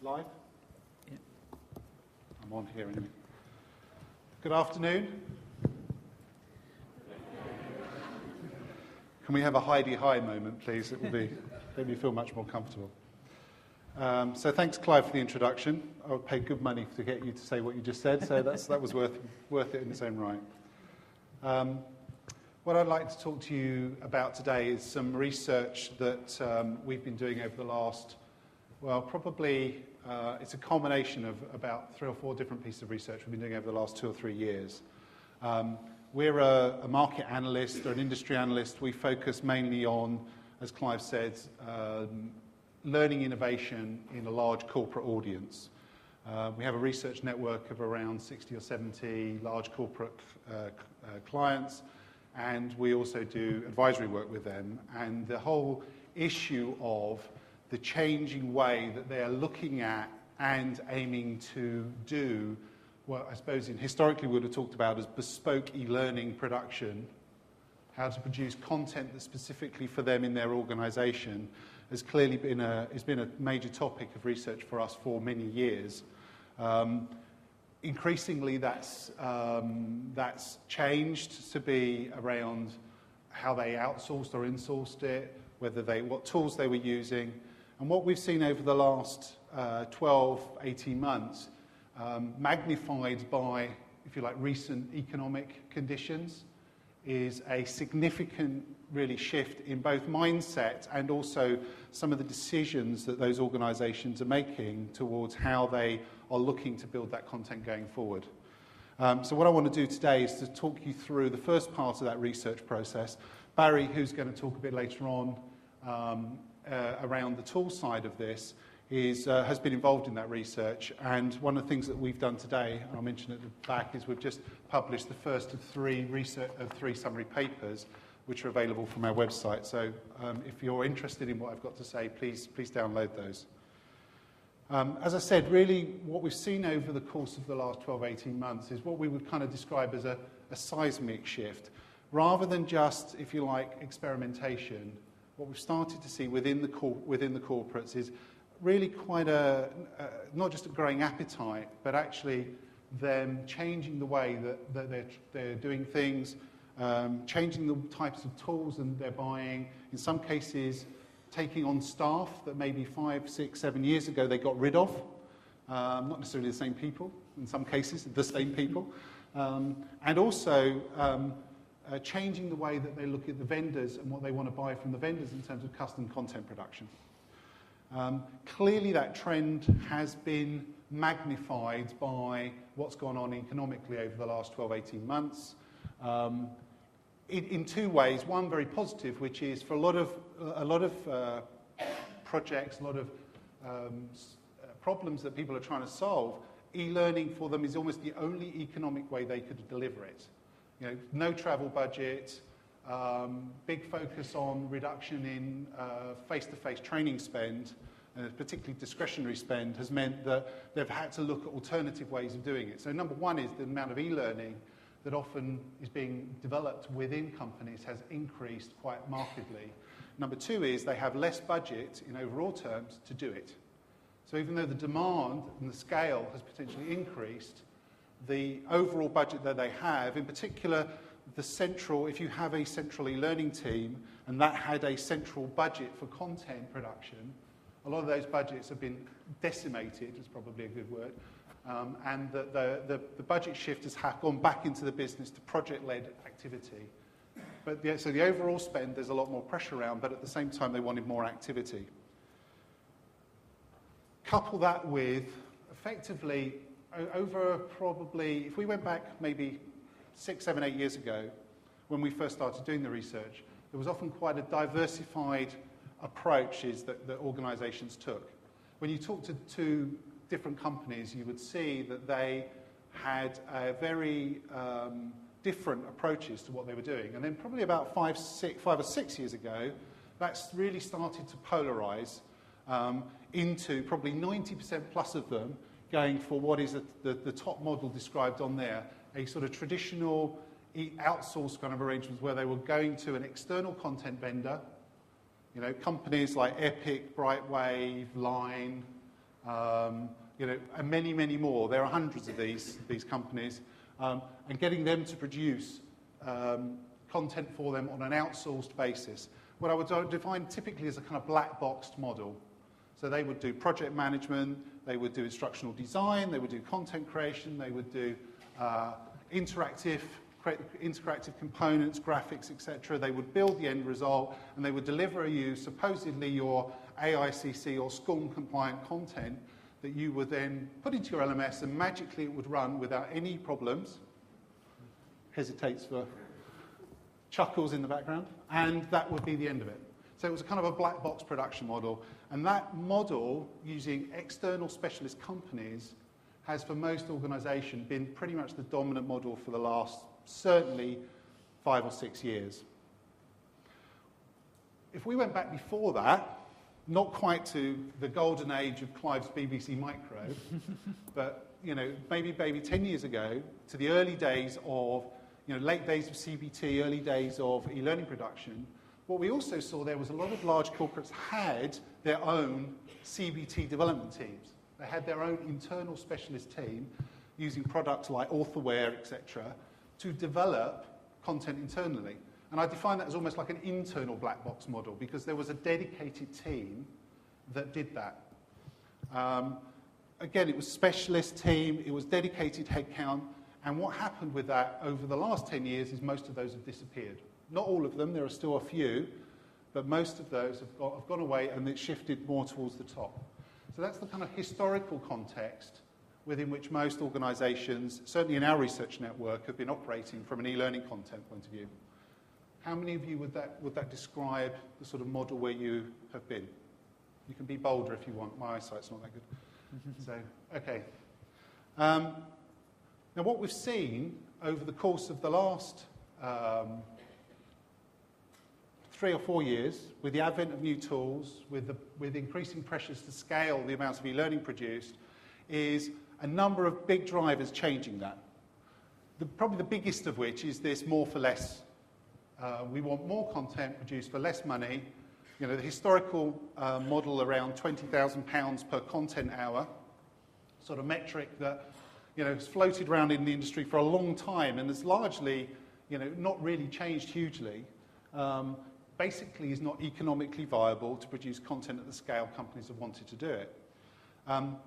Live? Yeah. I'm on here anyway. Good afternoon. Can we have a Heidi Hi moment, please? It will make me feel much more comfortable. So thanks, Clive, for the introduction. I would pay good money to get you to say what you just said, so that was worth it in its own right. What I'd like to talk to you about today is some research that we've been doing over the last, it's a combination of about 3 or 4 different pieces of research we've been doing over the last 2 or 3 years. We're a market analyst or an industry analyst. We focus mainly on, as Clive said, learning innovation in a large corporate audience. We have a research network of around 60 or 70 large corporate clients, and we also do advisory work with them. And the whole issue of the changing way that they're looking at and aiming to do what I suppose historically we would have talked about as bespoke e-learning production, how to produce content that's specifically for them in their organisation, has clearly been a major topic of research for us for many years. Increasingly, that's changed to be around how they outsourced or insourced it, what tools they were using, and what we've seen over the last 12, 18 months, magnified by, if you like, recent economic conditions, is a significant, really, shift in both mindset and also some of the decisions that those organisations are making towards how they are looking to build that content going forward. So what I want to do today is to talk you through the first part of that research process. Barry, who's going to talk a bit later on around the tool side of this, has been involved in that research, and one of the things that we've done today, and I'll mention at the back, is we've just published the first of 3 summary papers, which are available from our website. So if you're interested in what I've got to say, please download those. As I said, really what we've seen over the course of the last 12, 18 months is what we would kind of describe as a seismic shift. Rather than just, if you like, experimentation, what we've started to see within the corporates is really quite not just a growing appetite, but actually them changing the way that they're doing things, changing the types of tools that they're buying, in some cases taking on staff that maybe 5, 6, 7 years ago they got rid of, not necessarily the same people, in some cases the same people, and also changing the way that they look at the vendors and what they want to buy from the vendors in terms of custom content production. Clearly that trend has been magnified by what's gone on economically over the last 12, 18 months. In 2 ways. One very positive, which is for a lot of projects, a lot of problems that people are trying to solve, e-learning for them is almost the only economic way they could deliver it. You know, no travel budget, big focus on reduction in face-to-face training spend, particularly discretionary spend, has meant that they've had to look at alternative ways of doing it. So number one is the amount of e-learning that often is being developed within companies has increased quite markedly. Number 2 is they have less budget in overall terms to do it. So even though the demand and the scale has potentially increased, the overall budget that they have, in particular if you have a central e-learning team and that had a central budget for content production, a lot of those budgets have been decimated, is probably a good word, and the budget shift has gone back into the business to project-led activity. But so the overall spend, there's a lot more pressure around, but at the same time they wanted more activity. Couple that with, effectively, over probably, if we went back maybe 6, 7, 8 years ago, when we first started doing the research, there was often quite a diversified approaches that organisations took. When you talk to different companies, you would see that they had very different approaches to what they were doing. And then probably about 5 or 6 years ago, that's really started to polarise into probably 90% plus of them going for what is the top model described on there, a sort of traditional outsourced kind of arrangements where they were going to an external content vendor, you know, companies like Epic, Brightwave, Line, you know, and many, many more. There are hundreds of these companies, and getting them to produce content for them on an outsourced basis. What I would define typically as a kind of black boxed model. So they would do project management, they would do instructional design, they would do content creation, they would do interactive components, graphics, etc. They would build the end result, and they would deliver you supposedly your AICC or SCORM compliant content that you would then put into your LMS, and magically it would run without any problems. Hesitates for chuckles in the background, and that would be the end of it. So it was a kind of a black box production model, and that model, using external specialist companies, has for most organisations been pretty much the dominant model for the last certainly 5 or 6 years. If we went back before that, not quite to the golden age of Clive's BBC Micro, but you know, maybe 10 years ago, to the early days of, you know, late days of CBT, early days of e-learning production, what we also saw there was a lot of large corporates had their own CBT development teams. They had their own internal specialist team using products like authorware, etc., to develop content internally. And I define that as almost like an internal black box model, because there was a dedicated team that did that. Again, it was specialist team, it was dedicated headcount, and what happened with that over the last 10 years is most of those have disappeared. Not all of them, there are still a few, but most of those have gone away, and it's shifted more towards the top. So that's the kind of historical context within which most organisations, certainly in our research network, have been operating from an e-learning content point of view. How many of you would that describe the sort of model where you have been? You can be bolder if you want. My eyesight's not that good. So, okay. Now, what we've seen over the course of the last 3 or 4 years, with the advent of new tools, with increasing pressures to scale the amounts of e-learning produced, is a number of big drivers changing that. Probably the biggest of which is this more for less. We want more content produced for less money. You know, the historical model around £20,000 per content hour, sort of metric that, you know, has floated around in the industry for a long time and has largely, you know, not really changed hugely. Basically is not economically viable to produce content at the scale companies have wanted to do it.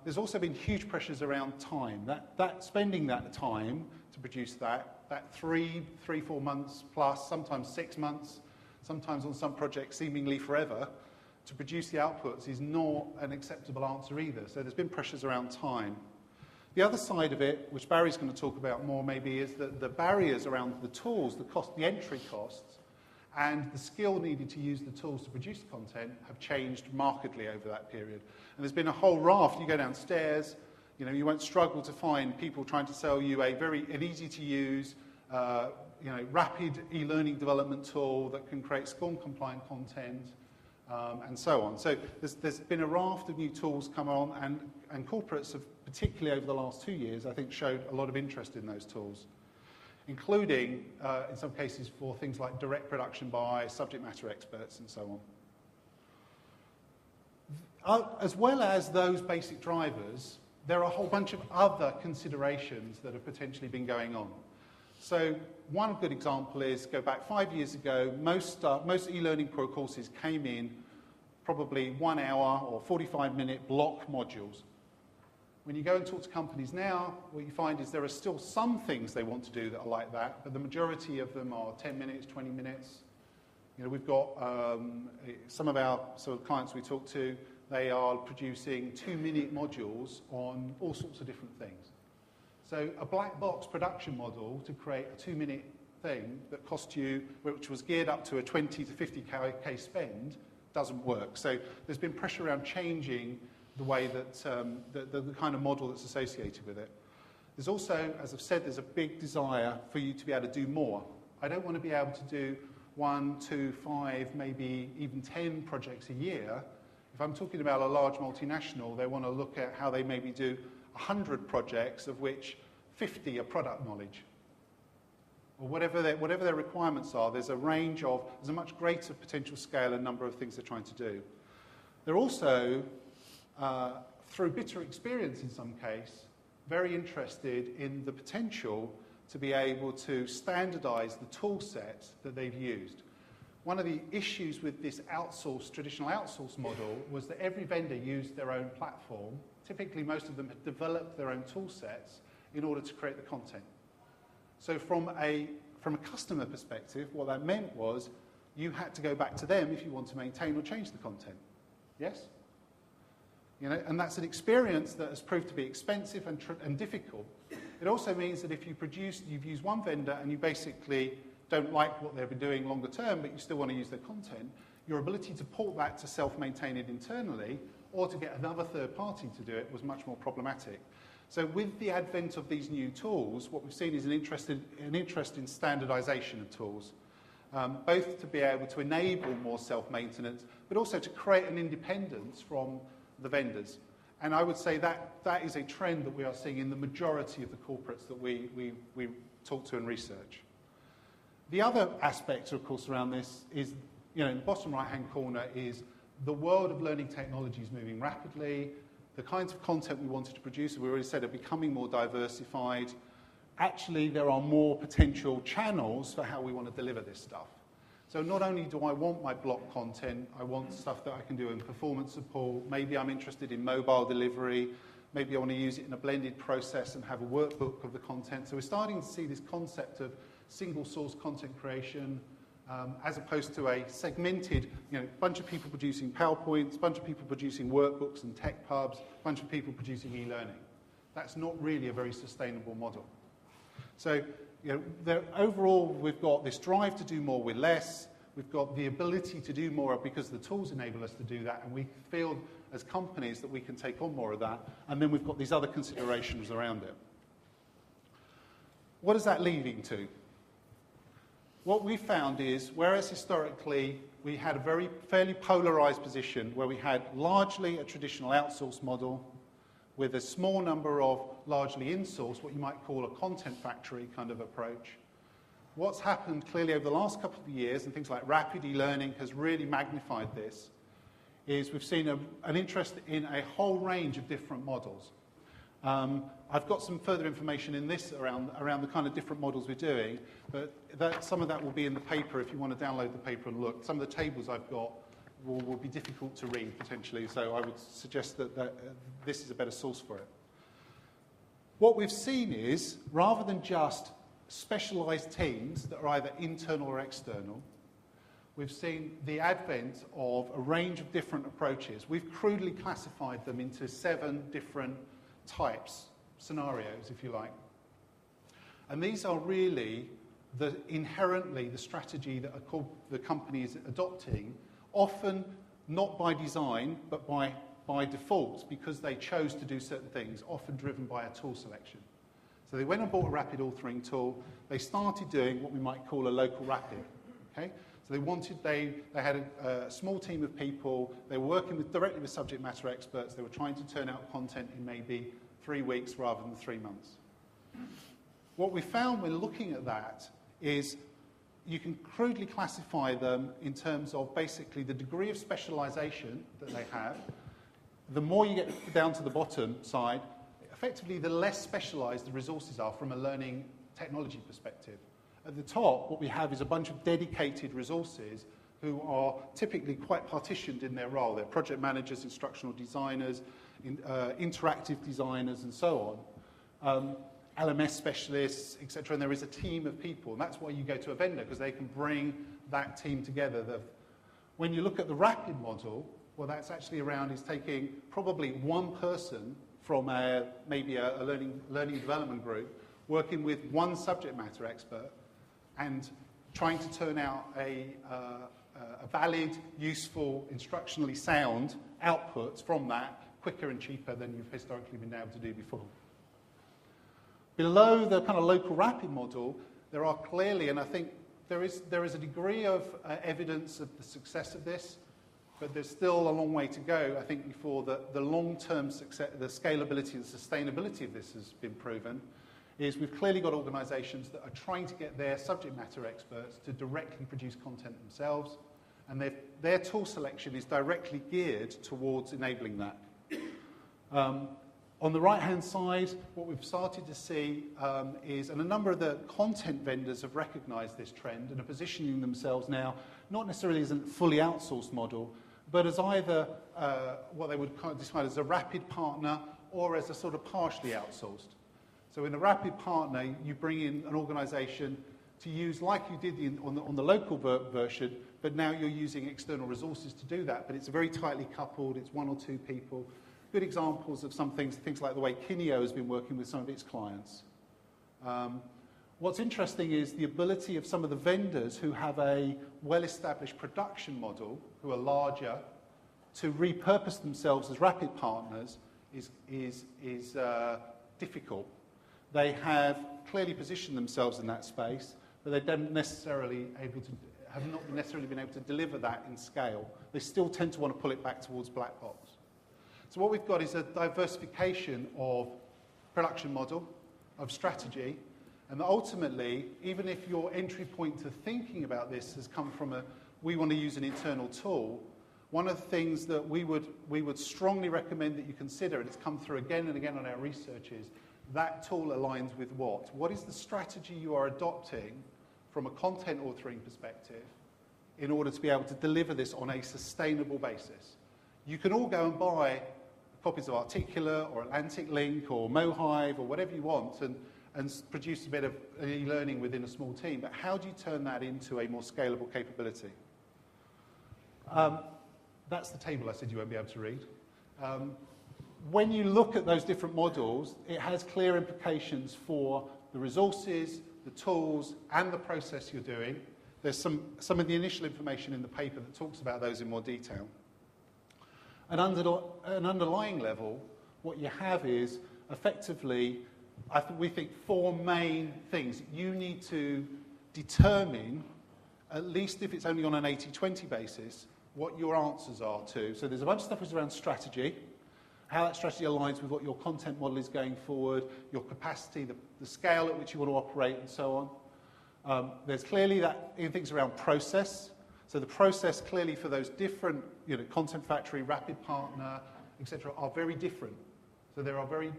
There's also been huge pressures around time. That spending that time to produce that 3-4 months plus, sometimes 6 months, sometimes on some projects seemingly forever, to produce the outputs is not an acceptable answer either. So there's been pressures around time. The other side of it, which Barry's going to talk about more maybe, is that the barriers around the tools, the entry costs, and the skill needed to use the tools to produce content have changed markedly over that period. And there's been a whole raft. You go downstairs, you know, you won't struggle to find people trying to sell you an easy-to-use, you know, rapid e-learning development tool that can create SCORM-compliant content, and so on. So there's been a raft of new tools come on, and corporates have, particularly over the last 2 years, I think, showed a lot of interest in those tools, including, in some cases, for things like direct production by subject matter experts and so on. As well as those basic drivers, there are a whole bunch of other considerations that have potentially been going on. So one good example is, go back 5 years ago, most e-learning pro courses came in probably 1 hour or 45-minute block modules. When you go and talk to companies now, what you find is there are still some things they want to do that are like that, but the majority of them are 10 minutes, 20 minutes. You know, we've got some of our sort of clients we talk to, they are producing 2-minute modules on all sorts of different things. So a black box production model to create a 2-minute thing that cost you, which was geared up to a 20 to 50k spend, doesn't work. So there's been pressure around changing the way that the kind of model that's associated with it. There's also, as I've said, there's a big desire for you to be able to do more. I don't want to be able to do 1, 2, 5, maybe even 10 projects a year. If I'm talking about a large multinational, they want to look at how they maybe do 100 projects, of which 50 are product knowledge. Or whatever their requirements are, there's a much greater potential scale and number of things they're trying to do. They're also through bitter experience in some case, very interested in the potential to be able to standardize the tool set that they've used. One of the issues with this traditional outsource model was that every vendor used their own platform. Typically, most of them had developed their own tool sets in order to create the content. So from a customer perspective, what that meant was you had to go back to them if you want to maintain or change the content. Yes? And that's an experience that has proved to be expensive and difficult. It also means that if you've used one vendor and you basically don't like what they've been doing longer term, but you still want to use their content, your ability to port that to self-maintain it internally or to get another third party to do it was much more problematic. So with the advent of these new tools, what we've seen is an interest in standardization of tools, both to be able to enable more self-maintenance, but also to create an independence from the vendors. And I would say that is a trend that we are seeing in the majority of the corporates that we talk to and research. The other aspect, of course, around this is, in the bottom right-hand corner is the world of learning technology is moving rapidly. The kinds of content we wanted to produce, we already said, are becoming more diversified. Actually, there are more potential channels for how we want to deliver this stuff. So not only do I want my block content, I want stuff that I can do in performance support. Maybe I'm interested in mobile delivery. Maybe I want to use it in a blended process and have a workbook of the content. So we're starting to see this concept of single source content creation as opposed to a segmented, bunch of people producing PowerPoints, bunch of people producing workbooks and tech pubs, bunch of people producing e-learning. That's not really a very sustainable model. So, overall, we've got this drive to do more with less. We've got the ability to do more because the tools enable us to do that, and we feel as companies that we can take on more of that. And then we've got these other considerations around it. What is that leading to? What we found is, whereas historically we had a fairly polarized position where we had largely a traditional outsource model with a small number of largely in-source, what you might call a content factory kind of approach. What's happened clearly over the last couple of years, and things like rapid e-learning has really magnified this, is we've seen an interest in a whole range of different models. I've got some further information in this around the kind of different models we're doing, but some of that will be in the paper if you want to download the paper and look. Some of the tables I've got will be difficult to read potentially, so I would suggest that this is a better source for it. What we've seen is, rather than just specialised teams that are either internal or external, we've seen the advent of a range of different approaches. We've crudely classified them into 7 different types, scenarios, if you like. And these are really inherently the strategy that the company is adopting, often not by design, but by default, because they chose to do certain things, often driven by a tool selection. So they went and bought a rapid authoring tool. They started doing what we might call a local rapid. Okay? So they had a small team of people. They were working directly with subject matter experts. They were trying to turn out content in maybe 3 weeks rather than 3 months. What we found when looking at that is you can crudely classify them in terms of basically the degree of specialization that they have. The more you get down to the bottom side, effectively the less specialized the resources are from a learning technology perspective. At the top, what we have is a bunch of dedicated resources who are typically quite partitioned in their role. They're project managers, instructional designers, interactive designers, and so on. LMS specialists, etc. And there is a team of people. And that's why you go to a vendor, because they can bring that team together. When you look at the rapid model, what that's actually around is taking probably one person from maybe a learning development group, working with one subject matter expert, and trying to turn out a valid, useful, instructionally sound output from that quicker and cheaper than you've historically been able to do before. Below the kind of local rapid model, there are clearly, and I think there is a degree of evidence of the success of this, but there's still a long way to go, I think, before the long-term success, the scalability and sustainability of this has been proven. Is we've clearly got organisations that are trying to get their subject matter experts to directly produce content themselves, and their tool selection is directly geared towards enabling that. On the right-hand side, what we've started to see is, and a number of the content vendors have recognised this trend and are positioning themselves now, not necessarily as a fully outsourced model, but as either what they would kind of describe as a rapid partner or as a sort of partially outsourced. So in a rapid partner, you bring in an organisation to use like you did on the local version, but now you're using external resources to do that. But it's very tightly coupled, it's one or two people. Good examples of some things like the way Kineo has been working with some of its clients. What's interesting is the ability of some of the vendors who have a well-established production model, who are larger, to repurpose themselves as rapid partners is difficult. They have clearly positioned themselves in that space, but they have not necessarily been able to deliver that in scale. They still tend to want to pull it back towards black box. So what we've got is a diversification of production model, of strategy, and ultimately, even if your entry point to thinking about this has come from we want to use an internal tool, one of the things that we would strongly recommend that you consider, and it's come through again and again on our research, is that tool aligns with what? What is the strategy you are adopting from a content authoring perspective in order to be able to deliver this on a sustainable basis? You can all go and buy copies of Articulate or Atlantic Link or Mohive or whatever you want and produce a bit of e-learning within a small team, but how do you turn that into a more scalable capability? That's the table I said you won't be able to read. When you look at those different models, it has clear implications for the resources, the tools, and the process you're doing. There's some of the initial information in the paper that talks about those in more detail. At an underlying level, what you have is effectively, we think, four main things. You need to determine, at least if it's only on an 80-20 basis, what your answers are to. So there's a bunch of stuff around strategy, how that strategy aligns with what your content model is going forward, your capacity, the scale at which you want to operate, and so on. There's clearly things around process. So the process clearly for those different, Content Factory, Rapid Partner, etc., are very different. So there are very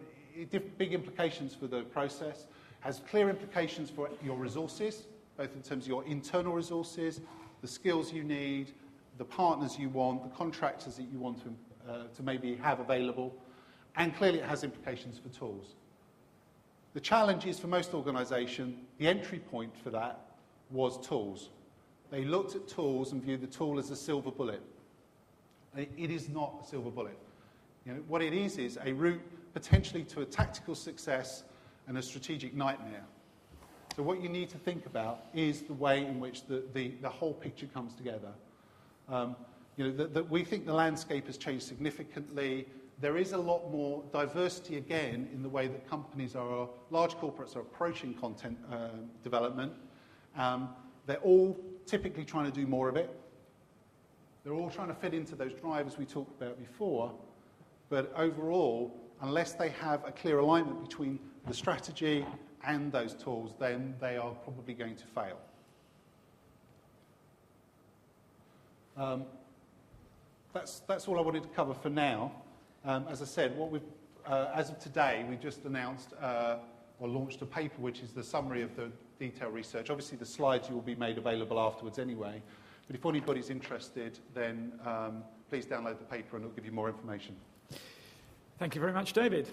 big implications for the process. Has clear implications for your resources, both in terms of your internal resources, the skills you need, the partners you want, the contractors that you want to maybe have available, and clearly it has implications for tools. The challenge is for most organisations, the entry point for that was tools. They looked at tools and viewed the tool as a silver bullet. It is not a silver bullet. What it is a route potentially to a tactical success and a strategic nightmare. So what you need to think about is the way in which the whole picture comes together. We think the landscape has changed significantly. There is a lot more diversity again in the way that large corporates are approaching content development. They're all typically trying to do more of it. They're all trying to fit into those drivers we talked about before. But overall, unless they have a clear alignment between the strategy and those tools, then they are probably going to fail. That's all I wanted to cover for now. As I said, as of today, we've just announced or launched a paper which is the summary of the detailed research. Obviously, the slides will be made available afterwards anyway. But if anybody's interested, then please download the paper and it'll give you more information. Thank you very much, David.